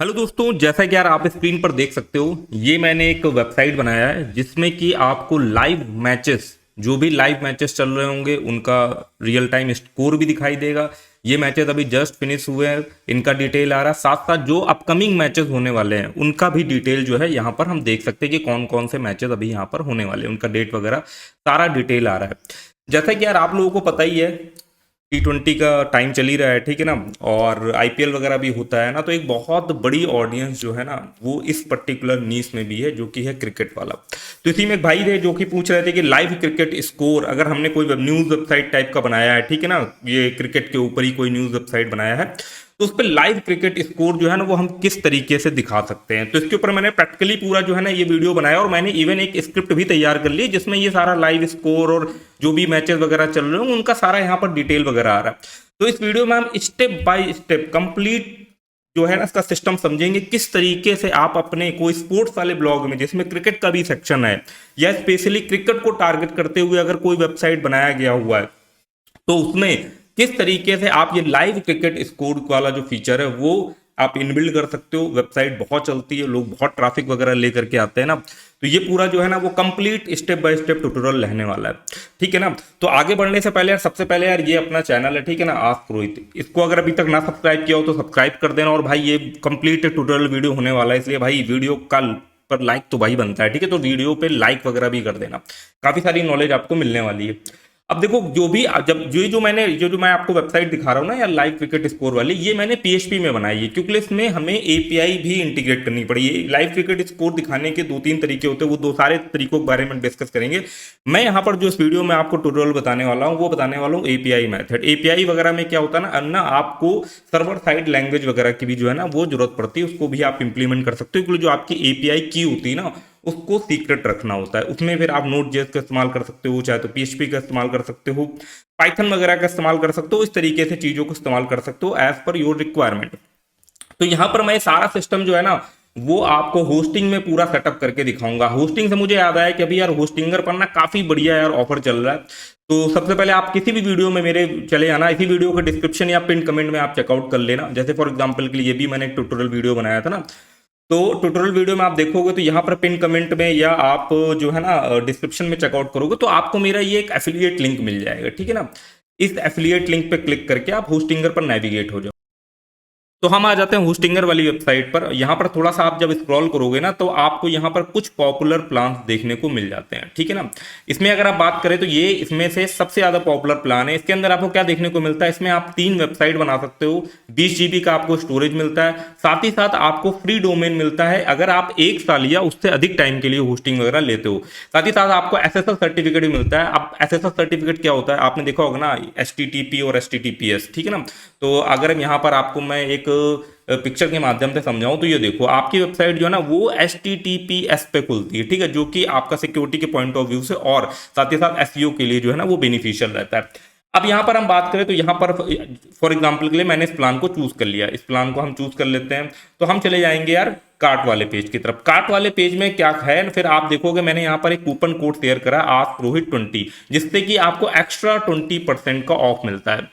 Hello दोस्तों, जैसा कि यार आप स्क्रीन पर देख सकते हो, ये मैंने एक वेबसाइट बनाया है जिसमें कि आपको लाइव मैचेस, जो भी लाइव मैचेस चल रहे होंगे उनका रियल टाइम स्कोर भी दिखाई देगा। ये मैचेस अभी जस्ट फिनिश हुए हैं, इनका डिटेल आ रहा है। साथ साथ जो अपकमिंग मैचेस होने वाले हैं उनका भी डिटेल जो है यहाँ पर हम देख सकते हैं कि कौन कौन से मैचेस अभी यहाँ पर होने वाले हैं, उनका डेट वगैरह सारा डिटेल आ रहा है। जैसा कि यार आप लोगों को पता ही है, T20 का टाइम चल ही रहा है, ठीक है ना। और आईपीएल वगैरह भी होता है ना, तो एक बहुत बड़ी ऑडियंस जो है ना वो इस पर्टिकुलर नीश में भी है, जो कि है क्रिकेट वाला। तो इसी में एक भाई थे जो कि पूछ रहे थे कि लाइव क्रिकेट स्कोर अगर हमने कोई न्यूज़ वेबसाइट टाइप का बनाया है, ठीक है ना, ये क्रिकेट के ऊपर ही कोई न्यूज़ वेबसाइट बनाया है, तो उस पर लाइव क्रिकेट स्कोर जो है ना वो हम किस तरीके से दिखा सकते हैं। तो इसके ऊपर मैंने प्रैक्टिकली पूरा जो है ना ये वीडियो बनाया, और मैंने इवन एक स्क्रिप्ट भी तैयार कर ली जिसमें ये सारा लाइव स्कोर और जो भी मैचेस वगैरह चल रहे हैं उनका सारा यहाँ पर डिटेल वगैरह आ रहा है। तो इस वीडियो में हम स्टेप बाय स्टेप कंप्लीट जो है ना इसका सिस्टम समझेंगे, किस तरीके से आप अपने कोई स्पोर्ट्स वाले ब्लॉग में जिसमें क्रिकेट का भी सेक्शन है, या स्पेशली क्रिकेट को टारगेट करते हुए अगर कोई वेबसाइट बनाया गया हुआ है, तो उसमें किस तरीके से आप ये लाइव क्रिकेट स्कोर वाला जो फीचर है वो आप इनबिल्ड कर सकते हो। वेबसाइट बहुत चलती है, लोग बहुत ट्रैफिक वगैरह लेकर के आते हैं ना, तो ये पूरा जो है ना वो complete step by step tutorial रहने वाला है, ठीक है ना। तो आगे बढ़ने से पहले यार, सबसे पहले यार ये अपना चैनल है, ठीक है ना, आस्क रोहित, इसको अगर अभी तक ना सब्सक्राइब किया हो तो सब्सक्राइब कर देना। और भाई ये कंप्लीट ट्यूटोरियल वीडियो होने वाला है, इसलिए भाई वीडियो कल पर लाइक तो भाई बनता है, ठीक है। तो वीडियो पे लाइक वगैरह भी कर देना, काफी सारी नॉलेज आपको मिलने वाली है। अब देखो, जो भी जब जो मैं आपको वेबसाइट दिखा रहा हूं ना यार, लाइव क्रिकेट स्कोर वाली, ये मैंने पीएचपी में बनाई है, क्योंकि इसमें हमें एपीआई भी इंटीग्रेट करनी पड़ी है। लाइव क्रिकेट स्कोर दिखाने के दो तीन तरीके होते हैं, वो दो सारे तरीकों के बारे में डिस्कस करेंगे। मैं यहाँ पर जो इस वीडियो में आपको ट्यूटोरियल बताने वाला हूँ वो बताने वाला हूँ एपीआई मेथड। एपीआई वगैरह में क्या होता है ना आपको सर्वर साइड लैंग्वेज वगैरह की भी जो है ना वो जरूरत पड़ती है, उसको भी आप इंप्लीमेंट कर सकते हो, क्योंकि जो आपकी एपीआई की होती है ना उसको सीक्रेट रखना होता है। उसमें फिर आप नोट जेएस का इस्तेमाल कर सकते हो, चाहे तो पीएचपी का इस्तेमाल कर सकते हो, पाइथन वगैरह का इस्तेमाल कर सकते हो, इस तरीके से चीजों को इस्तेमाल कर सकते हो एज पर योर रिक्वायरमेंट। तो यहां पर मैं सारा सिस्टम जो है ना वो आपको होस्टिंग में पूरा सेटअप करके दिखाऊंगा। होस्टिंग से मुझे याद आया कि अभी यार होस्टिंगर पर ना काफी बढ़िया यार ऑफर चल रहा है। तो सबसे पहले आप किसी भी वीडियो में मेरे चले आना, इसी वीडियो के डिस्क्रिप्शन या पिन कमेंट में आप चेकआउट कर लेना। जैसे फॉर एग्जांपल के लिए ये भी मैंने एक ट्यूटोरियल वीडियो बनाया था ना, तो ट्यूटोरियल वीडियो में आप देखोगे तो यहाँ पर पिन कमेंट में या आप जो है ना डिस्क्रिप्शन में चेकआउट करोगे तो आपको मेरा ये एक एफिलिएट लिंक मिल जाएगा, ठीक है ना। इस एफिलिएट लिंक पे क्लिक करके आप होस्टिंगर पर नेविगेट हो जाओ। तो हम आ जाते हैं होस्टिंगर वाली वेबसाइट पर। यहाँ पर थोड़ा सा आप जब स्क्रॉल करोगे ना तो आपको यहाँ पर कुछ पॉपुलर प्लान्स देखने को मिल जाते हैं, ठीक है ना। इसमें अगर आप बात करें तो ये इसमें से सबसे ज्यादा पॉपुलर प्लान है। इसके अंदर आपको क्या देखने को मिलता है, इसमें आप 3 वेबसाइट बना सकते हो, 20 जीबी का आपको स्टोरेज मिलता है, साथ ही साथ आपको फ्री डोमेन मिलता है अगर आप 1 साल या उससे अधिक टाइम के लिए होस्टिंग वगैरह लेते हो। साथ ही साथ आपको एसएसएल सर्टिफिकेट भी मिलता है। अब एसएसएल सर्टिफिकेट क्या होता है आपने देखा होगा ना, एचटीटीपी और एचटीटीपीएस, ठीक है ना। तो अगर यहाँ पर आपको मैं एक पिक्चर के माध्यम से समझाऊं तो ये देखो, आपकी वेबसाइट जो है ना वो HTTPS पे खुलती है, ठीक है, जो कि आपका सिक्योरिटी के पॉइंट ऑफ व्यू से और साथ ही साथ एसईओ के लिए जो है ना वो बेनिफिशियल रहता है। अब यहाँ पर हम बात करें तो यहाँ पर फॉर एग्जांपल के लिए मैंने इस प्लान को चूज कर लिया, इस प्लान को हम चूज कर लेते हैं। तो हम चले जाएंगे यार कार्ट वाले पेज की तरफ। कार्ट वाले पेज में क्या है, फिर आप देखोगे मैंने यहाँ पर एक कूपन कोड शेयर करा आस्क रोहित 20, जिससे कि आपको एक्स्ट्रा 20% का ऑफ मिलता है।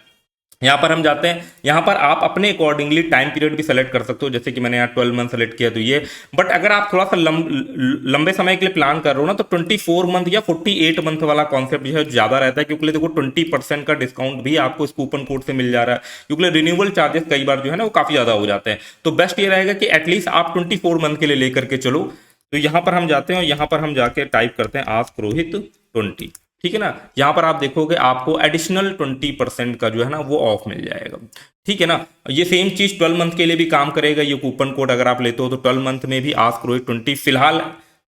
यहाँ पर हम जाते हैं, यहाँ पर आप अपने अकॉर्डिंगली टाइम पीरियड भी सेलेक्ट कर सकते हो, जैसे कि मैंने यहाँ 12 मंथ सेलेक्ट किया तो ये। बट अगर आप थोड़ा सा लंबे समय के लिए प्लान कर रहे हो ना तो 24 मंथ या 48 मंथ वाला कॉन्सेप्ट जो है ज्यादा रहता है, क्योंकि देखो 20% का डिस्काउंट भी आपको इस कूपन कोड से मिल जा रहा है, क्योंकि रिन्यूअल चार्जेस कई बार जो है ना वो काफी ज्यादा हो जाते हैं। तो बेस्ट ये रहेगा कि एटलीस्ट आप 24 मंथ के लिए लेकर के चलो। तो यहाँ पर हम जाते हैं और यहाँ पर हम जाके टाइप करते हैं आस्क रोहित 20, ठीक है ना। यहां पर आप देखोगे आपको एडिशनल 20% का जो है ना वो ऑफ मिल जाएगा, ठीक है ना। ये सेम चीज 12 मंथ के लिए भी काम करेगा। ये कूपन कोड अगर आप लेते हो तो 12 मंथ में भी आस्क रोहित 20 फिलहाल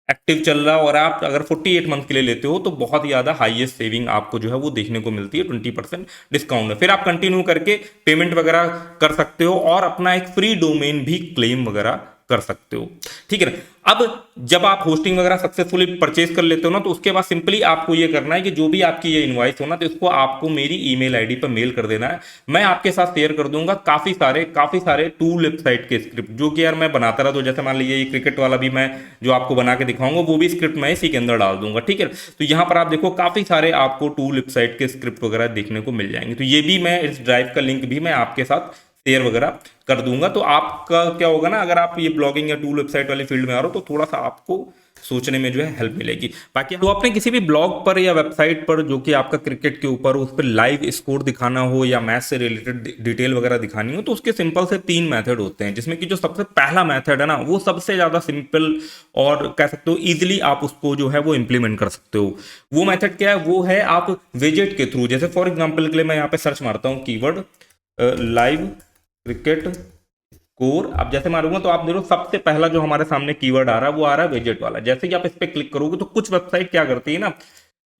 एक्टिव चल रहा है, और आप अगर 48 मंथ के लिए लेते हो तो बहुत ज्यादा हाईएस्ट सेविंग आपको जो है वो देखने को मिलती है, 20% डिस्काउंट है। फिर आप कंटिन्यू करके पेमेंट वगैरह कर सकते हो और अपना एक फ्री डोमेन भी क्लेम वगैरह कर सकते हो, ठीक है ना। अब जब आप होस्टिंग वगैरह सक्सेसफुली परचेज कर लेते हो ना तो उसके बाद सिंपली आपको ये करना है कि जो भी आपकी ये इनवॉइस हो ना तो इसको आपको मेरी ईमेल आईडी पर मेल कर देना है। मैं आपके साथ शेयर कर दूंगा काफी सारे टूल वेबसाइट के स्क्रिप्ट, जो कि यार मैं बनाता रहा। तो जैसे मान लीजिए ये क्रिकेट वाला भी मैं जो आपको बना के दिखाऊंगा वो भी स्क्रिप्ट मैं इसी के अंदर डाल दूंगा, ठीक है। तो यहाँ पर आप देखो काफी सारे आपको टूल वेबसाइट के स्क्रिप्ट वगैरह देखने को मिल जाएंगे। तो ये भी मैं इस ड्राइव का लिंक भी मैं आपके साथ शेयर वगैरह कर दूंगा। तो आपका क्या होगा ना, अगर आप ये ब्लॉगिंग या टूल वेबसाइट वाली फील्ड में आ रहे हो तो थोड़ा सा आपको सोचने में जो है हेल्प मिलेगी। बाकी तो आपने किसी भी ब्लॉग पर या वेबसाइट पर जो कि आपका क्रिकेट के ऊपर उस पर लाइव स्कोर दिखाना हो या मैच से रिलेटेड डिटेल वगैरह दिखानी हो, तो उसके सिंपल से 3 मेथड होते हैं, जिसमें कि जो सबसे पहला मेथड है ना वो सबसे ज्यादा सिंपल और कह सकते हो इजिली आप उसको जो है वो इंप्लीमेंट कर सकते हो। वो मेथड क्या है, वो है आप विजेट के थ्रू, जैसे फॉर एग्जाम्पल के लिए मैं यहाँ पे सर्च मारता हूँ कीवर्ड लाइव क्रिकेट कोर। अब जैसे मारूंगा तो आप देखो सबसे पहला जो हमारे सामने कीवर्ड आ रहा है वो आ रहा है विजेट वाला। जैसे कि आप इस पे क्लिक करोगे तो कुछ वेबसाइट क्या करती है ना,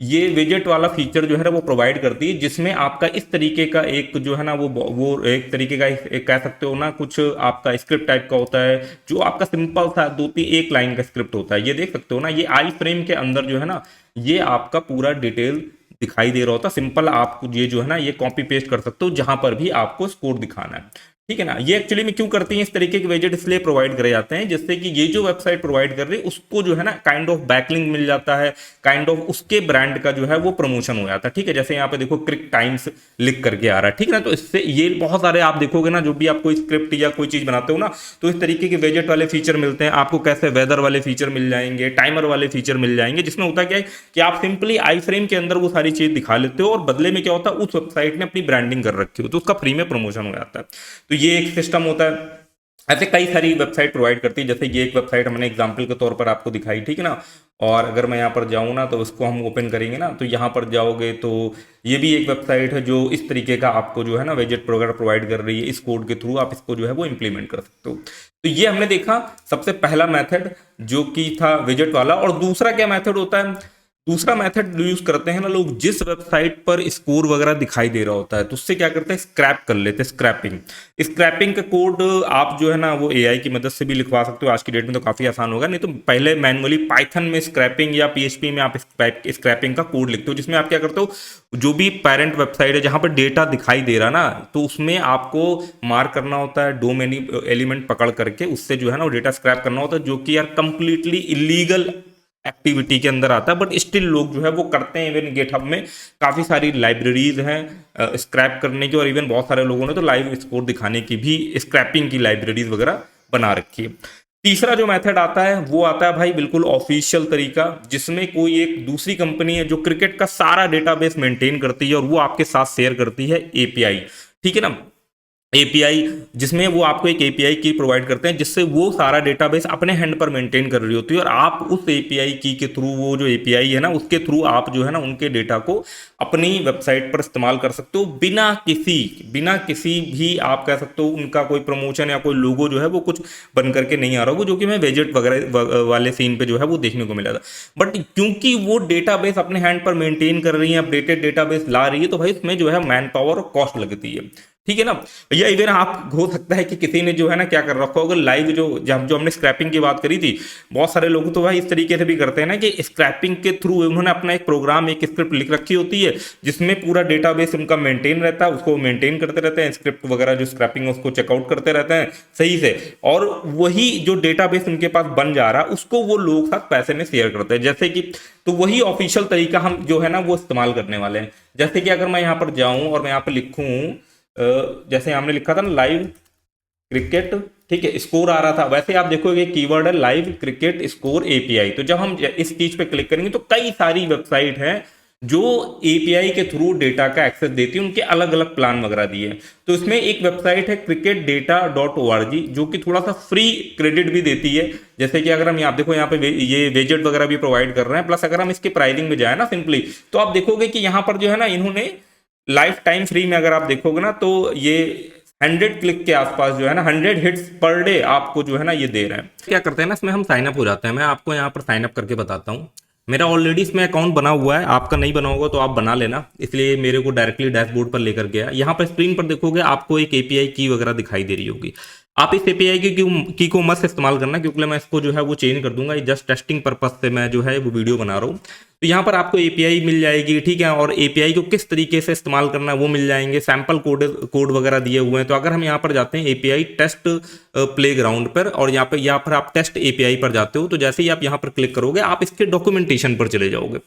ये विजेट वाला फीचर जो है ना वो प्रोवाइड करती है, जिसमें आपका इस तरीके का एक जो है ना वो एक तरीके का एक कह सकते हो ना, कुछ आपका स्क्रिप्ट टाइप का होता है, जो आपका सिंपल सा 2-3 लाइन का स्क्रिप्ट होता है। ये देख सकते हो ना, ये आई फ्रेम के अंदर जो है ना ये आपका पूरा डिटेल दिखाई दे रहा होता। सिंपल आप ये जो है ना ये कॉपी पेस्ट कर सकते हो जहां पर भी आपको स्कोर दिखाना है, ठीक है ना। ये एक्चुअली में क्यों करती हैं, इस तरीके के वेजेट इसलिए प्रोवाइड करे जाते हैं जिससे कि ये जो वेबसाइट प्रोवाइड कर रही है उसको जो है ना काइंड ऑफ बैकलिंक मिल जाता है, काइंड ऑफ उसके ब्रांड का जो है वो प्रमोशन हो जाता है, ठीक है। जैसे यहाँ पे देखो क्रिक टाइम्स लिख करके आ रहा है, ठीक है ना। तो इससे ये बहुत सारे आप देखोगे ना, जो भी आप कोई स्क्रिप्ट या कोई चीज बनाते हो ना, तो इस तरीके के वेजेट वाले फीचर मिलते हैं आपको। कैसे वेदर वाले फीचर मिल जाएंगे, टाइमर वाले फीचर मिल जाएंगे, जिसमें होता क्या है कि आप सिंपली आई फ्रेम के अंदर वो सारी चीज दिखा लेते हो और बदले में क्या होता है उस वेबसाइट ने अपनी ब्रांडिंग कर रखी हो तो उसका फ्री में प्रमोशन हो जाता है। तो ये एक सिस्टम होता है। ऐसे कई सारी वेबसाइट प्रोवाइड करती है, जैसे ये एक वेबसाइट हमने एग्जांपल के तौर पर आपको दिखाई, ठीक है ना। और अगर मैं यहाँ पर जाऊँ ना तो उसको हम ओपन करेंगे ना, तो यहाँ पर जाओगे तो ये भी एक वेबसाइट है जो इस तरीके का आपको जो है ना वेजेट वगैरह प्रोवाइड कर रही है। इस कोड के थ्रू आप इसको जो है वो इंप्लीमेंट कर सकते हो। तो ये हमने देखा सबसे पहला मेथड जो कि था विजेट वाला। और दूसरा क्या मेथड होता है, दूसरा मेथड यूज करते हैं ना लोग, जिस वेबसाइट पर स्कोर वगैरह दिखाई दे रहा होता है तो उससे क्या करते हैं स्क्रैप कर लेते हैं, स्क्रैपिंग। स्क्रैपिंग का कोड आप जो है ना वो एआई की मदद से भी लिखवा सकते हो, आज की डेट में तो काफी आसान होगा। नहीं तो पहले मैनुअली पाइथन में स्क्रैपिंग या पीएचपी में आप स्क्रैपिंग का कोड लिखते हो, जिसमें आप क्या करते हो जो भी पेरेंट वेबसाइट है जहां पर डेटा दिखाई दे रहा ना, तो उसमें आपको मार्क करना होता है डो मेनी एलिमेंट पकड़ करके, उससे जो है ना वो डेटा स्क्रैप करना होता है, जो कि यार कंप्लीटली इलीगल एक्टिविटी के अंदर आता है। बट स्टिल लोग जो है वो करते हैं। इवन गेटहब में काफ़ी सारी लाइब्रेरीज हैं स्क्रैप करने की, और इवन बहुत सारे लोगों ने तो लाइव स्कोर दिखाने की भी स्क्रैपिंग की लाइब्रेरीज वगैरह बना रखी है। तीसरा जो मेथड आता है वो आता है भाई बिल्कुल ऑफिशियल तरीका, जिसमें कोई एक दूसरी कंपनी है जो क्रिकेट का सारा डेटाबेस मेंटेन करती है और वो आपके साथ शेयर करती है एपीआई, ठीक है ना। एपीआई जिसमें वो आपको एक एपीआई की प्रोवाइड करते हैं, जिससे वो सारा डेटाबेस अपने हैंड पर मेंटेन कर रही होती है, और आप उस एपीआई की के थ्रू, वो जो एपीआई है ना उसके थ्रू आप जो है ना उनके डेटा को अपनी वेबसाइट पर इस्तेमाल कर सकते हो बिना किसी भी आप कह सकते हो उनका कोई प्रमोशन या कोई लोगो जो है वो कुछ बन करके नहीं आ रहा होगा, जो कि मैं वेजेट वगैरह वाले सीन पे जो है वो देखने को मिला था। बट क्योंकि वो डेटाबेस अपने हैंड पर मेंटेन कर रही है, अपडेटेड डेटाबेस ला रही है, तो भाई इसमें जो है मैन पावर और कॉस्ट लगती है, ठीक है ना। या इवन आप हो सकता है कि किसी ने जो है ना क्या कर रखा होगा लाइव, जो हमने स्क्रैपिंग की बात करी थी, बहुत सारे लोग तो भाई इस तरीके से भी करते हैं ना कि स्क्रैपिंग के थ्रू उन्होंने अपना एक प्रोग्राम, एक स्क्रिप्ट लिख रखी होती है, जिसमें पूरा डेटाबेस उनका मेंटेन रहता है, उसको मेंटेन करते रहते हैं, स्क्रिप्ट वगैरह जो स्क्रैपिंग है उसको चेकआउट करते रहते हैं सही से, और वही जो डेटाबेस उनके पास बन जा रहा है उसको वो लोग साथ पैसे में शेयर करते हैं, जैसे कि। तो वही ऑफिशियल तरीका हम जो है ना वो इस्तेमाल करने वाले हैं। जैसे कि अगर मैं यहाँ पर जाऊं और मैं यहाँ पर लिखूं, जैसे हमने लिखा था ना लाइव क्रिकेट, ठीक है, स्कोर आ रहा था, वैसे आप देखोगे कीवर्ड है लाइव क्रिकेट स्कोर एपीआई। तो जब हम इस चीज पे क्लिक करेंगे तो कई सारी वेबसाइट हैं जो एपीआई के थ्रू डेटा का एक्सेस देती है, उनके अलग अलग प्लान वगैरह दिए। तो इसमें एक वेबसाइट है cricketdata.org, जो कि थोड़ा सा फ्री क्रेडिट भी देती है। जैसे कि अगर हम यहाँ देखो, यहाँ पे ये वेजेट वगैरह भी प्रोवाइड कर रहे हैं, प्लस अगर हम इसके प्राइसिंग में जाए ना सिंपली, तो आप देखोगे कि यहाँ पर जो है ना इन्होंने लाइफ टाइम फ्री में अगर आप देखोगे ना तो ये 100 क्लिक के आसपास जो है ना 100 हिट्स पर डे आपको जो है ना ये दे रहे हैं। क्या करते हैं ना इसमें हम साइन अप हो जाते हैं। मैं आपको यहाँ पर साइन अप करके बताता हूँ। मेरा ऑलरेडी इसमें अकाउंट बना हुआ है, आपका नहीं बना होगा तो आप बना लेना, इसलिए मेरे को डायरेक्टली डैशबोर्ड पर लेकर गया। यहाँ पर स्क्रीन पर देखोगे आपको एक एपीआई की वगैरह दिखाई दे रही होगी। आप इस एपीआई की को मस्त इस्तेमाल करना, क्योंकि मैं इसको जो है वो चेंज कर दूंगा। जस्ट टेस्टिंग पर्पज से मैं जो है वो वीडियो बना रहा हूँ। तो यहाँ पर आपको एपीआई मिल जाएगी, ठीक है, और एपीआई को किस तरीके से इस्तेमाल करना है वो मिल जाएंगे, सैंपल कोड वगैरह दिए हुए हैं। तो अगर हम यहाँ पर जाते हैं एपीआई टेस्ट प्लेग्राउंड पर, और यहाँ पर आप टेस्ट एपीआई पर जाते हो, तो जैसे ही आप यहाँ पर क्लिक करोगे आप इसके डॉक्यूमेंटेशन पर चले जाओगे।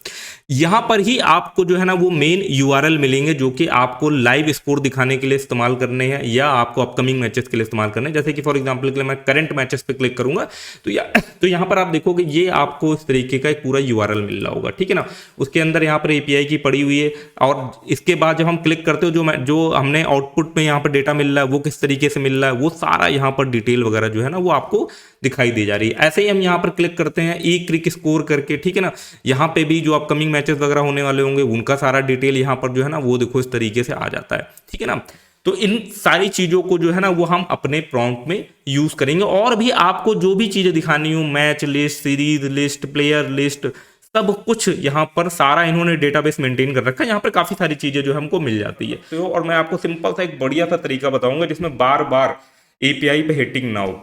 यहाँ पर ही आपको जो है ना वो मेन यूआरएल मिलेंगे जो कि आपको लाइव स्कोर दिखाने के लिए इस्तेमाल करने हैं या आपको अपकमिंग मैचेस के लिए इस्तेमाल करने हैं। जैसे कि फॉर एग्जांपल के लिए मैं करंट मैचेस पे क्लिक करूंगा तो यहाँ पर आप देखोगे ये आपको इस तरीके का एक पूरा यूआरएल मिल रहा होगा, ठीक है ना। उसके अंदर यहाँ पर एपीआई की पड़ी हुई है, और इसके बाद जब हम क्लिक करते हो जो हमने आउटपुट में यहाँ पर डेटा मिल रहा है वो किस तरीके से मिल रहा है वो सारा यहाँ पर डिटेल वगैरह जो है ना वो आपको दिखाई दे जा रही है। ऐसे ही हम यहाँ पर क्लिक करते हैं ई क्रिक स्कोर करके, ठीक है ना। यहाँ पे भी जो अपकमिंग मैचेस वगैरह होने वाले होंगे उनका सारा डिटेल यहाँ पर जो है ना वो देखो इस तरीके से आ जाता है, ठीक है ना। तो इन सारी चीजों को जो है ना वो हम अपने प्रॉम्प्ट में यूज करेंगे। और भी आपको जो भी चीजें दिखानी हो, match list, series list, player list, सब कुछ यहाँ पर सारा इन्होंने डेटाबेस मेंटेन कर रखा है। यहाँ पर काफी सारी चीजें जो हमको मिल जाती है। तो और मैं आपको सिंपल सा एक बढ़िया सा तरीका बताऊंगा जिसमें बार बार एपीआई पे हिटिंग ना हो।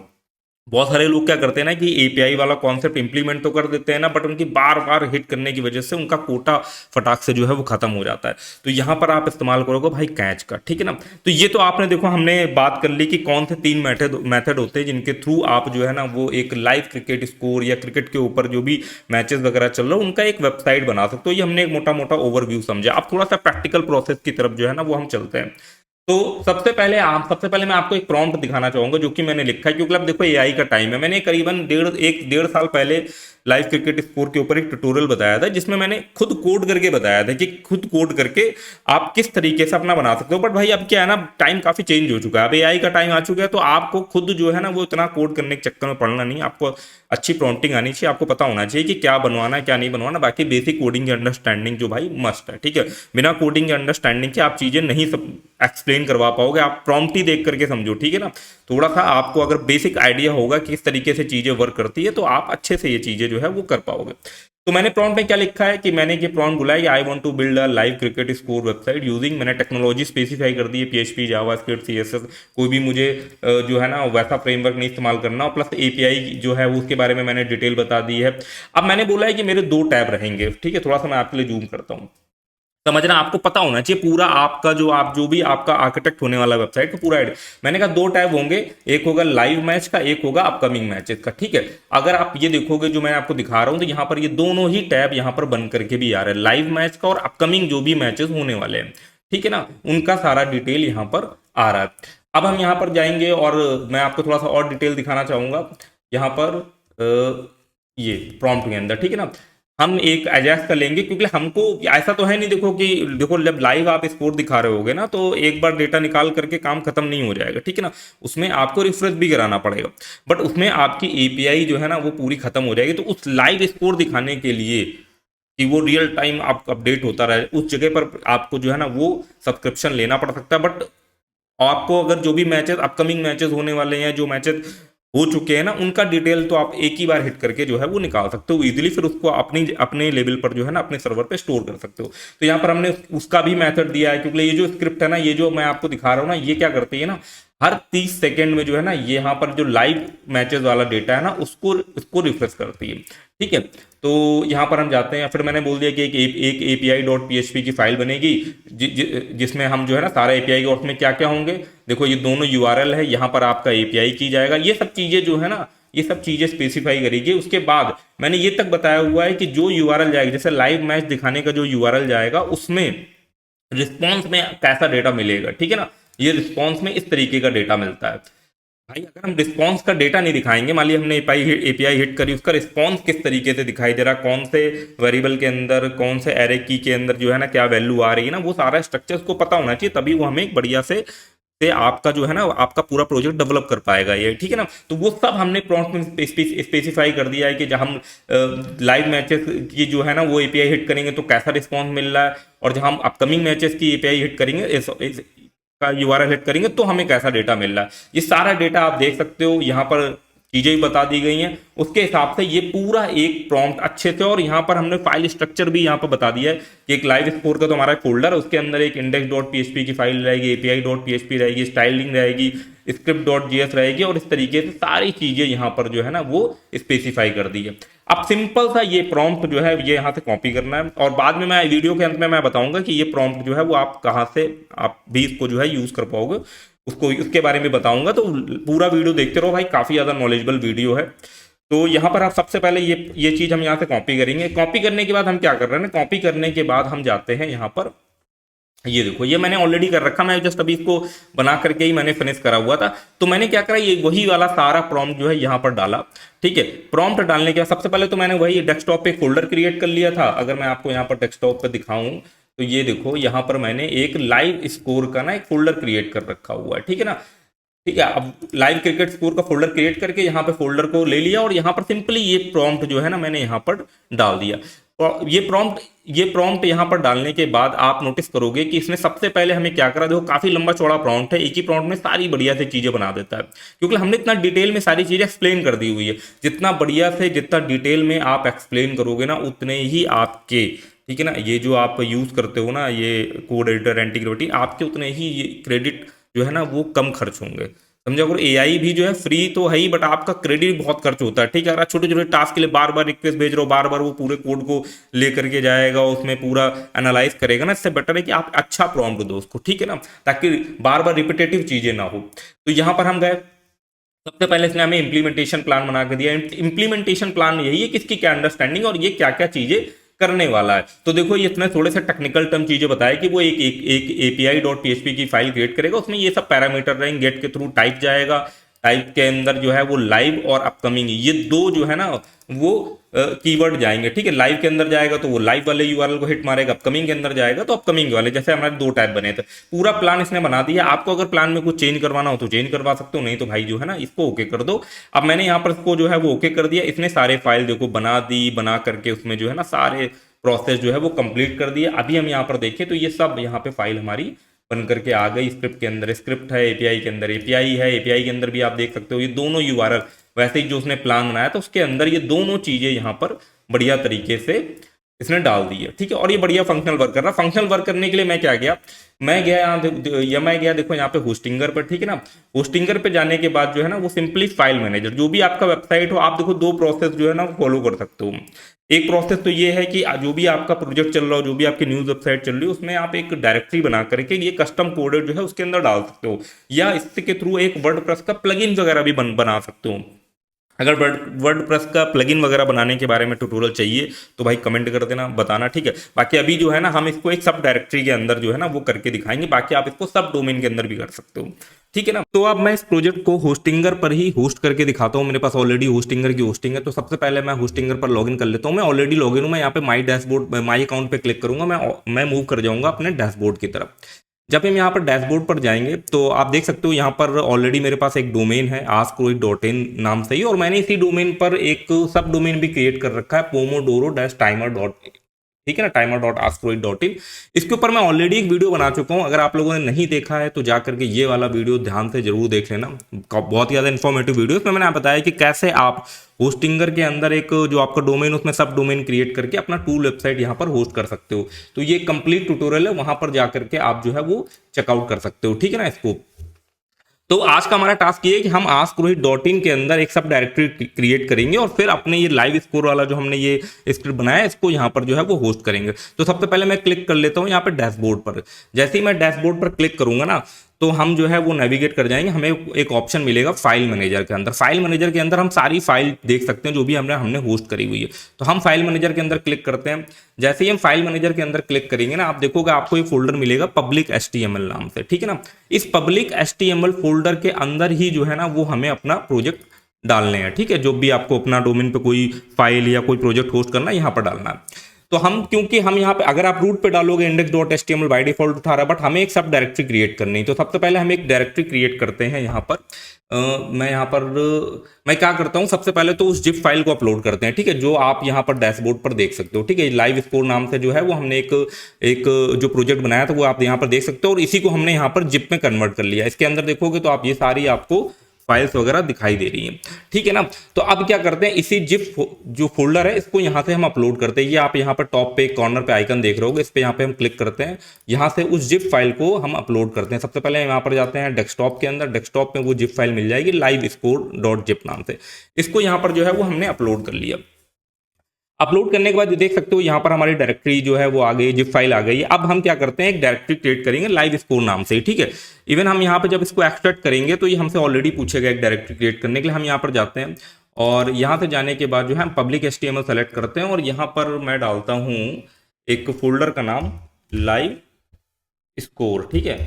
बहुत सारे लोग क्या करते हैं ना कि एपीआई वाला कॉन्सेप्ट इंप्लीमेंट तो कर देते हैं ना, बट उनकी बार बार हिट करने की वजह से उनका कोटा फटाक से जो है वो खत्म हो जाता है। तो यहाँ पर आप इस्तेमाल करोगे भाई कैच का, ठीक है ना। तो ये तो आपने देखो हमने बात कर ली कि कौन से 3 मेथड होते हैं जिनके थ्रू आप जो है ना वो एक लाइव क्रिकेट स्कोर या क्रिकेट के ऊपर जो भी मैचेस वगैरह चल रहा है उनका एक वेबसाइट बना सकते हो। ये हमने एक मोटा मोटा ओवरव्यू समझा। अब थोड़ा सा प्रैक्टिकल प्रोसेस की तरफ जो है ना वो हम चलते हैं। तो सबसे पहले मैं आपको एक प्रॉम्प्ट दिखाना चाहूंगा जो कि मैंने लिखा है, क्योंकि अब देखो एआई का टाइम है। मैंने करीबन डेढ़ साल पहले लाइव क्रिकेट स्कोर के ऊपर एक ट्यूटोरियल बताया था जिसमें मैंने खुद कोड करके बताया था कि खुद कोड करके आप किस तरीके से अपना बना सकते हो। बट भाई अब क्या है ना, टाइम काफी चेंज हो चुका है, अब एआई का टाइम आ चुका है। तो आपको खुद जो है ना वो इतना कोड करने के चक्कर में पड़ना नहीं, आपको अच्छी प्रॉम्प्टिंग आनी चाहिए, आपको पता होना चाहिए कि क्या बनवाना है क्या नहीं बनवाना। बाकी बेसिक कोडिंग की अंडरस्टैंडिंग जो भाई मस्ट है, ठीक है। बिना कोडिंग के अंडरस्टैंडिंग के आप चीजें नहीं सब एक्सप्लेन करवा पाओगे, आप प्रॉम्प्ट ही देख करके समझो, ठीक है ना। थोड़ा सा आपको अगर बेसिक आइडिया होगा कि किस तरीके से चीजें वर्क करती है तो आप अच्छे से ये चीजें जो है वो कर पाओगे। तो मैंने प्रॉम्प्ट में क्या लिखा है कि मैंने ये प्रॉम्प्ट बोला है कि I want to build a live cricket score website using, मैंने टेक्नोलॉजी स्पेसिफाई कर दी है पीएचपी, जावास्क्रिप्ट, सीएसएस। कोई भी मुझे जो है ना वैसा फ्रेमवर्क नहीं इस्तेमाल करना, और प्लस एपीआई जो है उसके बारे में मैंने डिटेल बता दी है। अब मैंने बोला है कि मेरे 2 टैब रहेंगे, ठीक है। थोड़ा सा मैं आपके लिए जूम करता हूँ, समझना। आपको पता होना चाहिए पूरा आपका जो भी आपका आर्किटेक्ट होने वाला वेबसाइट का पूरा आइडिया। मैंने कहा 2 टैब होंगे, एक होगा लाइव मैच का, एक होगा अपकमिंग मैचेस का, ठीक है। अगर आप ये देखोगे जो मैं आपको दिखा रहा हूं तो यहाँ पर ये दोनों ही टैब यहाँ पर बन करके भी आ रहे हैं, लाइव मैच का और अपकमिंग जो भी मैचेस होने वाले हैं, ठीक है ना, उनका सारा डिटेल यहाँ पर आ रहा है। अब हम यहाँ पर जाएंगे और मैं आपको थोड़ा सा और डिटेल दिखाना चाहूंगा यहाँ पर ये प्रॉम्प्ट के अंदर, ठीक है ना। हम एक एडजस्ट कर लेंगे क्योंकि हमको ऐसा तो है नहीं, देखो जब लाइव आप स्कोर दिखा रहे होगे ना तो एक बार डेटा निकाल करके काम खत्म नहीं हो जाएगा, ठीक है ना। उसमें आपको रिफ्रेश भी कराना पड़ेगा, बट उसमें आपकी एपीआई जो है ना वो पूरी खत्म हो जाएगी। तो उस लाइव स्कोर दिखाने के लिए कि वो रियल टाइम आप अपडेट होता रहे, उस जगह पर आपको जो है ना वो सब्सक्रिप्शन लेना पड़ सकता है। बट आपको अगर जो भी मैचेस अपकमिंग मैचेस होने वाले हैं, जो मैचेस हो चुके हैं ना, उनका डिटेल तो आप एक ही बार हिट करके जो है वो निकाल सकते हो इजीली, फिर उसको अपने लेवल पर जो है ना अपने सर्वर पे स्टोर कर सकते हो। तो यहाँ पर हमने उसका भी मेथड दिया है, क्योंकि ये जो स्क्रिप्ट है ना, ये जो मैं आपको दिखा रहा हूँ ना, ये क्या करती है ना, हर 30 सेकेंड में जो है ना ये यहाँ पर जो लाइव मैचेस वाला डेटा है ना उसको रिफ्रेश करती है, ठीक है। तो यहाँ पर हम जाते हैं, फिर मैंने बोल दिया कि एक API.php की फाइल बनेगी जिसमें हम जो है ना सारे API के उसमें क्या क्या होंगे, देखो ये दोनों URL है, यहाँ पर आपका API की जाएगा, ये सब चीजें जो है ना ये सब चीजें स्पेसिफाई करेगी। उसके बाद मैंने ये तक बताया हुआ है कि जो URL जाएगा, जैसे लाइव मैच दिखाने का जो URL जाएगा उसमें रिस्पॉन्स में कैसा डेटा मिलेगा, ठीक है ना। ये रिस्पॉन्स में इस तरीके का डेटा मिलता है। भाई अगर हम रिस्पॉन्स का डेटा नहीं दिखाएंगे, मान लिया हमने एपीआई हिट करी, उसका रिस्पॉन्स किस तरीके से दिखाई दे रहा, कौन से वेरिएबल के अंदर, कौन से एरे की के अंदर जो है ना क्या वैल्यू आ रही है ना, वो सारा स्ट्रक्चर को पता होना चाहिए, तभी वो हमें बढ़िया से आपका जो है ना आपका पूरा प्रोजेक्ट डेवलप कर पाएगा ये, ठीक है ना। तो वो सब हमने प्रॉम्प्ट में स्पेसिफाई कर दिया है कि जब हम लाइव मैचेस की जो है ना वो एपीआई हिट करेंगे तो कैसा रिस्पॉन्स मिल रहा है, और जब हम अपकमिंग मैचेस की एपीआई हिट करेंगे का URL हिट करेंगे तो हमें कैसा डेटा मिल रहा है। ये सारा डेटा आप देख सकते हो यहाँ पर चीजें भी बता दी गई हैं, उसके हिसाब से ये पूरा एक प्रॉम्प्ट अच्छे से। और यहाँ पर हमने फाइल स्ट्रक्चर भी यहाँ पर बता दिया है कि एक लाइव स्कोर का तो हमारा फोल्डर, उसके अंदर एक index.php की फाइल रहेगी, api.php रहेगी, स्टाइलिंग रहेगी, script.js रहेगी, और इस तरीके से सारी चीजें यहाँ पर जो है ना वो स्पेसिफाई कर दी है। अब सिंपल सा ये प्रॉम्प्ट जो है ये यहाँ से कॉपी करना है, और बाद में मैं वीडियो के अंत में मैं बताऊंगा कि ये प्रॉम्प्ट जो है वो आप कहाँ से आप भी इसको जो है यूज कर पाओगे, उसको उसके बारे में बताऊंगा। तो पूरा वीडियो देखते रहो भाई, काफी ज्यादा नॉलेजेबल वीडियो है। तो यहाँ पर आप सबसे पहले ये चीज हम यहाँ से कॉपी करेंगे। कॉपी करने के बाद हम क्या कर रहे हैं ना, कॉपी करने के बाद हम जाते हैं यहाँ पर, ये देखो ये मैंने ऑलरेडी कर रखा, मैं जस्ट अभी इसको बना करके ही मैंने फिनिश करा हुआ था। तो मैंने क्या करा, ये वही वाला सारा प्रॉम्प्ट जो है यहाँ पर डाला। ठीक है, प्रॉम्प्ट डालने के बाद सबसे पहले तो मैंने वही डेस्कटॉप पे फोल्डर क्रिएट कर लिया था। अगर मैं आपको यहाँ पर डेस्कटॉप पे दिखाऊं तो ये देखो यहाँ पर मैंने एक लाइव स्कोर का ना एक फोल्डर क्रिएट कर रखा हुआ है। ठीक है ना, ठीक है। अब लाइव क्रिकेट स्कोर का फोल्डर क्रिएट करके यहाँ पे फोल्डर को ले लिया, और यहाँ पर सिंपली ये प्रॉम्प्ट जो है ना मैंने यहाँ पर डाल दिया। और ये प्रॉम्प्ट यहाँ पर डालने के बाद आप नोटिस करोगे कि इसने सबसे पहले हमें क्या करा, देखो काफी लंबा चौड़ा प्रॉम्प्ट है, एक ही प्रॉम्प्ट में सारी बढ़िया से चीजें बना देता है, क्योंकि हमने इतना डिटेल में सारी चीजें एक्सप्लेन कर दी हुई है। जितना बढ़िया से जितना डिटेल में आप एक्सप्लेन करोगे ना, उतने ही आपके, ठीक है ना, ये जो आप यूज करते हो ना ये कोड एडिटर एंटीग्रेविटी, आपके उतने ही ये क्रेडिट जो है ना वो कम खर्च होंगे। समझो, अगर एआई भी जो है फ्री तो है ही, बट आपका क्रेडिट बहुत खर्च होता है। ठीक है, अगर छोटे छोटे टास्क के लिए बार बार रिक्वेस्ट भेज रहे हो, बार बार वो पूरे कोड को लेकर के जाएगा, उसमें पूरा एनालाइज करेगा ना, इससे बेटर है कि आप अच्छा प्रॉम्प्ट दो उसको। ठीक है ना, ताकि बार बार रिपीटेटिव चीजें ना हो। तो यहां पर हम गए, सबसे पहले इसने हमें इंप्लीमेंटेशन प्लान बना के दिया। इंप्लीमेंटेशन प्लान यही है कि इसकी क्या अंडरस्टैंडिंग और ये क्या क्या चीजें करने वाला है। तो देखो ये इसने थोड़े से टेक्निकल टर्म चीजें बताया कि वो एक api.php की फाइल क्रिएट करेगा, उसमें ये सब पैरामीटर रहेंगे, गेट के थ्रू टाइप जाएगा, टाइप के अंदर जो है वो लाइव और अपकमिंग, ये दो जो है ना वो कीवर्ड जाएंगे। ठीक है, लाइव के अंदर जाएगा तो वो लाइव वाले यूआरएल को हिट मारेगा, अपकमिंग के अंदर जाएगा तो अपकमिंग वाले, जैसे हमारे दो टाइप बने थे। पूरा प्लान इसने बना दिया। आपको अगर प्लान में कुछ चेंज करवाना हो तो चेंज करवा सकते हो, नहीं तो भाई जो है ना इसको ओके कर दो। अब मैंने यहाँ पर इसको जो है वो ओके कर दिया। इसने सारे फाइल देखो बना दी, बना करके उसमें जो है ना सारे प्रोसेस जो है वो कंप्लीट कर दिया। अभी हम यहाँ पर देखें तो ये सब यहाँ पे फाइल हमारी बन करके आ गई। स्क्रिप्ट के अंदर स्क्रिप्ट है, एपीआई के अंदर एपीआई है, एपीआई के अंदर भी आप देख सकते हो ये दोनों यूआरएल, वैसे ही जो उसने प्लान बनाया था उसके अंदर ये दोनों चीजें यहाँ पर बढ़िया तरीके से इसने डाल दी है। ठीक है, और ये बढ़िया फंक्शनल वर्क कर रहा है। फंक्शनल वर्क करने के लिए मैं क्या गया, मैं गया देखो यहाँ पे होस्टिंगर पर। ठीक है ना, होस्टिंगर पे जाने के बाद जो है ना वो सिंपली फाइल मैनेजर, जो भी आपका वेबसाइट हो, आप देखो दो प्रोसेस जो है ना फॉलो कर सकते हो। एक प्रोसेस तो ये है कि जो भी आपका प्रोजेक्ट चल रहा हो, जो भी आपकी न्यूज वेबसाइट चल रही है, उसमें आप एक डायरेक्टरी बना करके ये कस्टम कोडेड जो है उसके अंदर डाल सकते हो, या इसके थ्रू एक वर्डप्रेस का प्लगइन वगैरह भी बना सकते हो। अगर वर्डप्रेस का प्लगइन वगैरह बनाने के बारे में ट्यूटोरियल चाहिए तो भाई कमेंट कर देना, बताना। ठीक है, बाकी अभी जो है ना हम इसको एक सब डायरेक्टरी के अंदर जो है ना वो करके दिखाएंगे, बाकी आप इसको सब डोमेन के अंदर भी कर सकते हो। ठीक है ना, तो अब मैं इस प्रोजेक्ट को होस्टिंगर पर ही होस्ट करके दिखाता हूँ। मेरे पास ऑलरेडी होस्टिंगर की होस्टिंग है, तो सबसे पहले मैं होस्टिंगर पर लॉगिन कर लेता हूँ। मैं ऑलरेडी लॉगिन हूँ। मैं यहाँ पे माई डैशबोर्ड, माई अकाउंट पे क्लिक करूंगा, मैं मूव कर जाऊंगा अपने डैशबोर्ड की तरफ। जब हम यहाँ पर डैशबोर्ड पर जाएंगे तो आप देख सकते हो यहाँ पर ऑलरेडी मेरे पास एक डोमेन है askroid.in नाम से ही, और मैंने इसी डोमेन पर एक सब डोमेन भी क्रिएट कर रखा है pomodoro-timer. ठीक है ना, timer.askroid.in। इसके ऊपर मैं ऑलरेडी एक वीडियो बना चुका हूं। अगर आप लोगों ने नहीं देखा है तो जाकर के ये वाला वीडियो ध्यान से जरूर देख लेना, बहुत ही ज्यादा इन्फॉर्मेटिव वीडियो। इसमें मैंने बताया कि कैसे आप होस्टिंगर के अंदर एक जो आपका डोमेन उसमें सब डोमेन क्रिएट करके अपना टूल वेबसाइट यहाँ पर होस्ट कर सकते हो। तो ये कंप्लीट ट्यूटोरियल है, वहां पर जाकर के आप जो है वो चेकआउट कर सकते हो। ठीक है ना, इसको तो आज का हमारा टास्क ये है कि हम askroid.in के अंदर एक सब डायरेक्टरी क्रिएट करेंगे, और फिर अपने ये लाइव स्कोर वाला जो हमने ये स्क्रिप्ट बनाया इसको यहाँ पर जो है वो होस्ट करेंगे। तो सबसे पहले मैं क्लिक कर लेता हूँ यहाँ पे डैशबोर्ड पर। जैसे ही मैं डैशबोर्ड पर क्लिक करूंगा ना तो हम जो है वो नेविगेट कर जाएंगे। हमें एक ऑप्शन मिलेगा फाइल मैनेजर के अंदर। फाइल मैनेजर के अंदर हम सारी फाइल देख सकते हैं जो भी हमने होस्ट करी हुई है। तो हम फाइल मैनेजर के अंदर क्लिक करते हैं। जैसे ही हम फाइल मैनेजर के अंदर क्लिक करेंगे ना, आप देखोगे आपको एक फोल्डर मिलेगा पब्लिक HTML नाम से। ठीक है ना, इस पब्लिक HTML फोल्डर के अंदर ही जो है ना वो हमें अपना प्रोजेक्ट डालने हैं। ठीक है, जो भी आपको अपना डोमेन पे कोई फाइल या कोई प्रोजेक्ट होस्ट करना है यहाँ पर डालना है। तो हम, क्योंकि हम यहाँ पे अगर आप रूट पे डालोगे index.html बाय डिफॉल्ट उठा रहा है, बट हमें एक सब डायरेक्टरी क्रिएट करनी है। तो सबसे पहले हम एक डायरेक्टरी क्रिएट करते हैं यहाँ पर। मैं क्या करता हूँ, सबसे पहले तो उस जिप फाइल को अपलोड करते हैं। ठीक है, जो आप यहाँ पर डैशबोर्ड पर देख सकते हो। ठीक है, लाइव स्कोर नाम से जो है वो हमने एक जो प्रोजेक्ट बनाया था वो आप यहाँ पर देख सकते हो, और इसी को हमने यहाँ पर जिप में कन्वर्ट कर लिया। इसके अंदर देखोगे तो आप ये सारी आपको फाइल्स वगैरह दिखाई दे रही हैं, ठीक है ना। तो अब क्या करते हैं, इसी जिप जो फोल्डर है इसको यहाँ से हम अपलोड करते हैं। ये आप यहाँ पर टॉप पे कॉर्नर पे आइकन देख रहे होगे, इस पे यहाँ पे हम क्लिक करते हैं, यहाँ से उस जिप फाइल को हम अपलोड करते हैं। सबसे पहले यहाँ पर जाते हैं डेस्कटॉप के अंदर, डेस्कटॉप में वो जिप फाइल मिल जाएगी लाइव स्कोर डॉट जिप नाम से। इसको यहाँ पर जो है वो हमने अपलोड कर लिया। अपलोड करने के बाद देख सकते हो यहाँ पर हमारी डायरेक्टरी जो है वो आ गई, जिप फाइल आ गई। अब हम क्या करते हैं, एक डायरेक्टरी क्रिएट करेंगे लाइव स्कोर नाम से, ठीक है। इवन हम यहाँ पे जब इसको एक्सट्रैक्ट करेंगे तो ये हमसे ऑलरेडी पूछेगा एक डायरेक्टरी क्रिएट करने के लिए। हम यहाँ पर जाते हैं और यहाँ से जाने के बाद जो है हम पब्लिक HTML सेलेक्ट करते हैं और यहाँ पर मैं डालता हूँ एक फोल्डर का नाम लाइव स्कोर, ठीक है,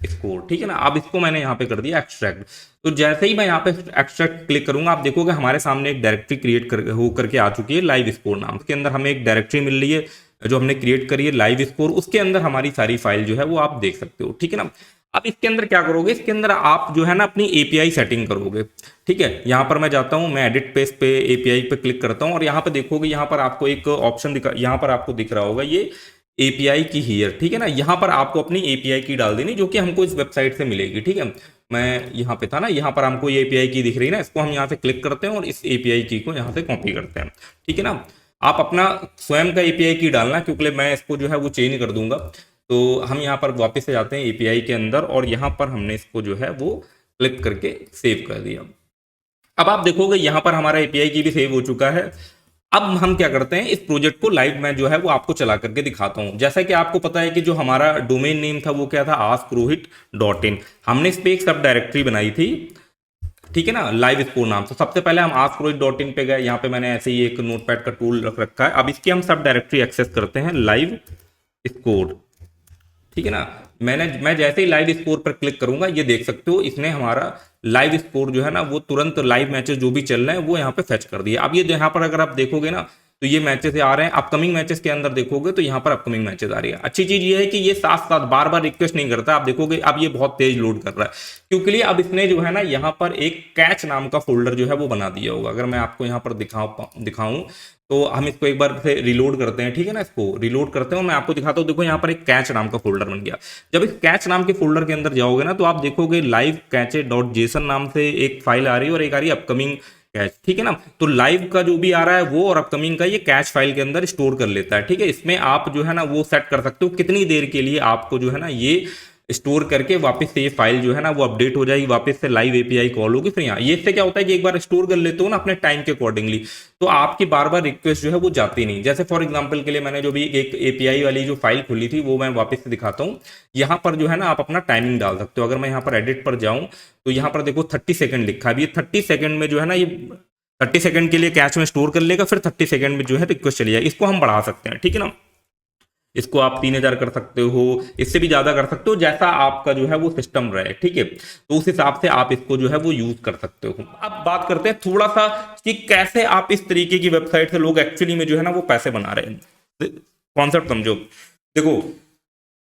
स्कोर, ठीक है ना। अब इसको मैंने यहाँ पे कर दिया एक्सट्रैक्ट। तो जैसे ही मैं यहाँ पे एक्सट्रैक्ट क्लिक करूंगा, आप देखोगे हमारे सामने एक डायरेक्टरी क्रिएट हो करके आ चुकी है लाइव स्कोर नाम। उसके अंदर हमें एक डायरेक्टरी मिल रही है जो हमने क्रिएट करी है लाइव स्कोर, उसके अंदर हमारी सारी फाइल जो है वो आप देख सकते हो, ठीक है ना। अब इसके अंदर क्या करोगे, इसके अंदर आप जो है ना अपनी API सेटिंग करोगे, ठीक है। यहाँ पर मैं जाता हूँ, मैं एडिट पेज पे API पे क्लिक करता हूँ और यहाँ पर देखोगे यहाँ पर आपको एक ऑप्शन यहाँ पर आपको दिख रहा होगा ये API की हियर, ठीक है ना। यहाँ पर आपको अपनी API की डाल देनी जो कि हमको इस वेबसाइट से मिलेगी, ठीक है। मैं यहाँ पे था ना, यहाँ पर हमको ये API की दिख रही है ना, इसको हम यहाँ से क्लिक करते हैं और इस API की को यहाँ से कॉपी करते हैं, ठीक है ना। आप अपना स्वयं का API की डालना, क्योंकि मैं इसको जो है वो चेंज कर दूंगा। तो हम यहाँ पर वापस से जाते हैं API के अंदर और यहाँ पर हमने इसको जो है वो क्लिक करके सेव कर दिया। अब आप देखोगे यहाँ पर हमारा API की भी सेव हो चुका है। अब हम क्या करते हैं, इस प्रोजेक्ट को लाइव मैं जो है वो आपको चला करके दिखाता हूं। जैसा कि आपको पता है कि जो हमारा डोमेन नेम था वो क्या था, askrohit.in। हमने इस पे एक सब डायरेक्टरी बनाई थी, ठीक है ना, लाइव स्कोर नाम। तो सबसे पहले हम askrohit.in पे गए, यहाँ पे मैंने ऐसे ही एक नोटपैड का टूल रख रखा है। अब इसकी हम सब डायरेक्टरी एक्सेस करते हैं लाइव स्कोर, ठीक है ना। मैं जैसे ही लाइव स्कोर पर क्लिक करूंगा, ये देख सकते हो इसने हमारा लाइव स्कोर जो है ना वो तुरंत लाइव मैचेस जो भी चल रहे हैं वो यहाँ पे फेच कर दिया। अब ये यहाँ पर अगर आप देखोगे ना तो ये मैचेस आ रहे हैं। अपकमिंग मैचेस के अंदर देखोगे तो यहाँ पर अपकमिंग मैचेस आ रही है। अच्छी चीज ये है कि ये साथ साथ बार बार रिक्वेस्ट नहीं करता। आप देखोगे अब ये बहुत तेज लोड कर रहा है, क्योंकि लिए अब इसने जो है ना यहाँ पर एक कैच नाम का फोल्डर जो है वो बना दिया होगा। अगर मैं आपको यहाँ पर दिखाऊं तो हम इसको एक बार से रिलोड करते हैं, ठीक है ना। इसको रिलोड करते हैं और मैं आपको दिखाता हूँ। देखो यहाँ पर एक कैच नाम का फोल्डर बन गया। जब इस कैच नाम के फोल्डर के अंदर जाओगे ना तो आप देखोगे लाइव कैचे डॉट जेसन नाम से एक फाइल आ रही है और एक आ रही है अपकमिंग कैच, ठीक है ना। तो लाइव का जो भी आ रहा है वो और अपकमिंग का ये कैच फाइल के अंदर स्टोर कर लेता है, ठीक है। इसमें आप जो है ना वो सेट कर सकते हो कितनी देर के लिए आपको जो है ना ये स्टोर करके वापस से ये फाइल जो है ना वो अपडेट हो जाएगी, वापस से लाइव API कॉल होगी। फिर यहाँ ये इससे क्या होता है कि एक बार स्टोर कर लेते हो ना अपने टाइम के अकॉर्डिंगली, तो आपकी बार बार रिक्वेस्ट जो है वो जाती नहीं। जैसे फॉर एग्जांपल के लिए मैंने जो भी एक API वाली जो फाइल खुली थी वो मैं वापस से दिखाता हूँ। यहाँ पर जो है ना आप अपना टाइमिंग डाल सकते हो। अगर मैं यहाँ पर एडिट पर जाऊँ तो यहाँ पर देखो 30 सेकंड लिखा है। अब ये 30 सेकंड में जो है ना ये 30 सेकंड के लिए कैच में स्टोर कर लेगा, फिर 30 सेकंड में जो है रिक्वेस्ट चली जाएगी। इसको हम बढ़ा सकते हैं, ठीक है ना। इसको आप 3000 कर सकते हो, इससे भी ज्यादा कर सकते हो, जैसा आपका जो है वो सिस्टम रहे, ठीक है। तो उस हिसाब से आप इसको जो है वो यूज कर सकते हो। अब बात करते हैं थोड़ा सा कि कैसे आप इस तरीके की वेबसाइट से लोग एक्चुअली में जो है ना वो पैसे बना रहे हैं। कॉन्सेप्ट समझो। देखो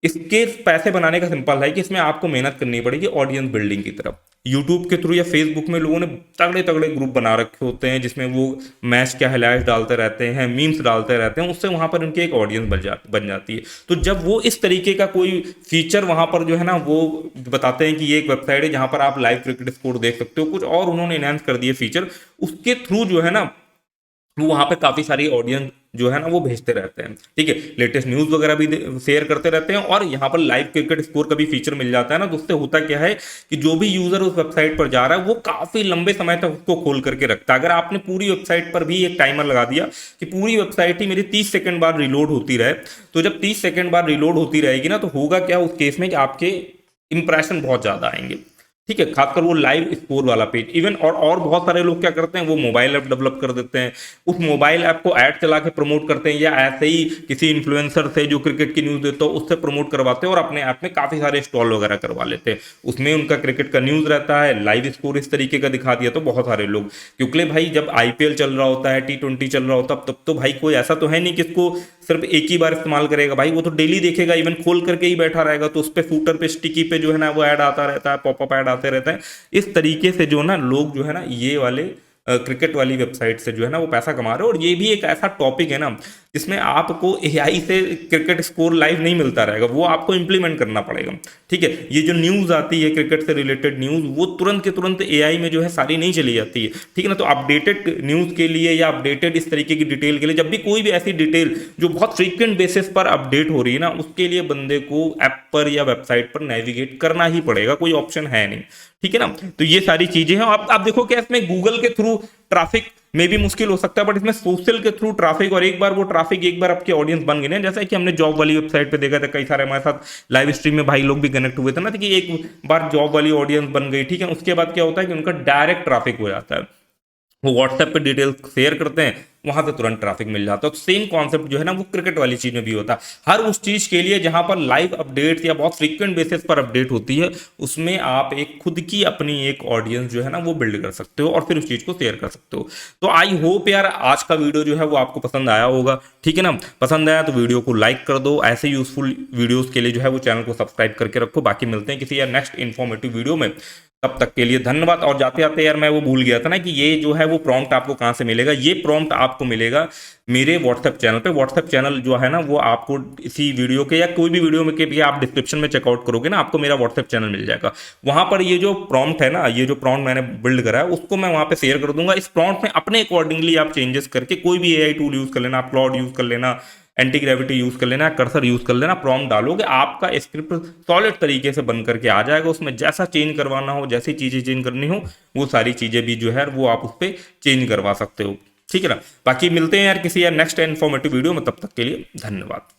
इसके पैसे बनाने का सिंपल है कि इसमें आपको मेहनत करनी पड़ेगी ऑडियंस बिल्डिंग की तरफ। यूट्यूब के थ्रू या फेसबुक में लोगों ने तगड़े तगड़े ग्रुप बना रखे होते हैं जिसमें वो मैच के हाइलाइट्स डालते रहते हैं, मीम्स डालते रहते हैं, उससे वहां पर उनकी एक ऑडियंस बन जाती है। तो जब वो इस तरीके का कोई फीचर वहां पर जो है ना वो बताते हैं कि ये एक वेबसाइट है जहां पर आप लाइव क्रिकेट स्कोर देख सकते हो, कुछ और उन्होंने एनहांस कर दिए फीचर, उसके थ्रू जो है ना वो वहां पे काफी सारी ऑडियंस जो है ना वो भेजते रहते हैं, ठीक है। लेटेस्ट न्यूज वगैरह भी शेयर करते रहते हैं और यहाँ पर लाइव क्रिकेट स्कोर का भी फीचर मिल जाता है ना। तो उससे होता क्या है कि जो भी यूजर उस वेबसाइट पर जा रहा है वो काफी लंबे समय तक उसको खोल करके रखता है। अगर आपने पूरी वेबसाइट पर भी एक टाइमर लगा दिया कि पूरी वेबसाइट ही मेरी 30 सेकंड बाद रिलोड होती रहे, तो जब 30 सेकंड बाद रिलोड होती रहेगी ना तो होगा क्या उस केस में कि आपके इंप्रेशन बहुत ज्यादा आएंगे, ठीक है। खासकर वो लाइव स्कोर वाला पेज। इवन और बहुत सारे लोग क्या करते हैं, वो मोबाइल ऐप डेवलप कर देते हैं, उस मोबाइल ऐप को ऐड चला के प्रमोट करते हैं, या ऐसे ही किसी इन्फ्लुएंसर से जो क्रिकेट की न्यूज देता हो उससे प्रमोट करवाते हैं और अपने ऐप में काफी सारे स्टॉल वगैरह करवा लेते हैं। उसमें उनका क्रिकेट का न्यूज रहता है, लाइव स्कोर इस तरीके का दिखा दिया। तो बहुत सारे लोग, क्योंकि भाई जब IPL चल रहा होता है, T20 चल रहा होता है, तब तो भाई कोई ऐसा तो है नहीं कि इसको सिर्फ एक ही बार इस्तेमाल करेगा, भाई वो तो डेली देखेगा, इवन खोल करके ही बैठा रहेगा। तो उस पर फूटर पे स्टिकी पे जो है ना वो ऐड आता रहता है, पॉपअप ऐड आते रहता है। इस तरीके से जो ना लोग जो है ना ये वाले क्रिकेट वाली वेबसाइट से जो है ना वो पैसा कमा रहे हो। और ये भी एक ऐसा टॉपिक है ना जिसमें आपको एआई से क्रिकेट स्कोर लाइव नहीं मिलता रहेगा, वो आपको इंप्लीमेंट करना पड़ेगा। ठीक है, ये जो न्यूज़ आती है क्रिकेट से रिलेटेड न्यूज़, वो तुरंत के तुरंत एआई में जो है सारी नहीं चली जाती है। ठीक है ना, तो अपडेटेड न्यूज़ के लिए या अपडेटेड इस तरीके की डिटेल के लिए, जब भी कोई भी ऐसी डिटेल जो बहुत फ्रीक्वेंट बेसिस पर अपडेट हो रही है ना, उसके लिए बंदे को ऐप पर या वेबसाइट पर नेविगेट करना ही पड़ेगा, कोई ऑप्शन है नहीं। ठीक है ना, तो ये सारी चीजें हैं। आप देखो क्या इसमें गूगल के थ्रू ट्रैफिक में भी मुश्किल हो सकता है, बट इसमें सोशल के थ्रू ट्रैफिक, और एक बार वो ट्रैफिक एक बार आपके ऑडियंस बन गए ना, जैसा कि हमने जॉब वाली वेबसाइट पे देखा था, कई सारे हमारे साथ लाइव स्ट्रीम में भाई लोग भी कनेक्ट हुए थे ना, तो कि एक बार जॉब वाली ऑडियंस बन गई, ठीक है, उसके बाद क्या होता है कि उनका डायरेक्ट ट्रैफिक हो जाता है, वो व्हाट्सएप पे डिटेल शेयर करते हैं, वहां से तुरंत ट्रैफिक मिल जाता है। तो सेम कॉन्सेप्ट जो है ना वो क्रिकेट वाली चीज में भी होता है। हर उस चीज के लिए जहां पर लाइव अपडेट्स या बहुत फ्रीक्वेंट बेसिस पर अपडेट होती है, उसमें आप एक खुद की अपनी एक ऑडियंस जो है ना वो बिल्ड कर सकते हो और फिर उस चीज को शेयर कर सकते हो। तो आई होप यार आज का वीडियो जो है वो आपको पसंद आया होगा। ठीक है ना, पसंद आया तो वीडियो को लाइक कर दो। ऐसे यूजफुल वीडियोस के लिए जो है वो चैनल को सब्सक्राइब करके रखो। बाकी मिलते हैं किसी यार नेक्स्ट इन्फॉर्मेटिव वीडियो में, तब तक के लिए धन्यवाद। और जाते जाते यार मैं वो भूल गया था ना कि ये जो है वो प्रॉम्प्ट आपको कहाँ से मिलेगा। ये प्रॉम्प्ट आपको मिलेगा मेरे व्हाट्सएप चैनल पे। व्हाट्सएप चैनल जो है ना वो आपको इसी वीडियो के या कोई भी वीडियो में के भी आप डिस्क्रिप्शन में चेकआउट करोगे ना, आपको मेरा व्हाट्सएप चैनल मिल जाएगा। वहां पर ये जो प्रॉम्प्ट है ना, ये जो प्रॉम्प्ट मैंने बिल्ड करा है उसको मैं वहां पे शेयर कर दूंगा। इस प्रॉम्प्ट में अपने अकॉर्डिंगली आप चेंजेस करके कोई भी एआई टूल यूज कर लेना, आप क्लाउड यूज कर लेना, एंटी ग्रेविटी यूज कर लेना, कर्सर यूज कर लेना, प्रॉम्प्ट डालोगे, आपका स्क्रिप्ट सॉलिड तरीके से बन करके आ जाएगा। उसमें जैसा चेंज करवाना हो, जैसी चीजें चेंज करनी हो, वो सारी चीजें भी जो है वो आप उस पर चेंज करवा सकते हो। ठीक है ना, बाकी मिलते हैं यार किसी यार नेक्स्ट इन्फॉर्मेटिव वीडियो में, तब तक के लिए धन्यवाद।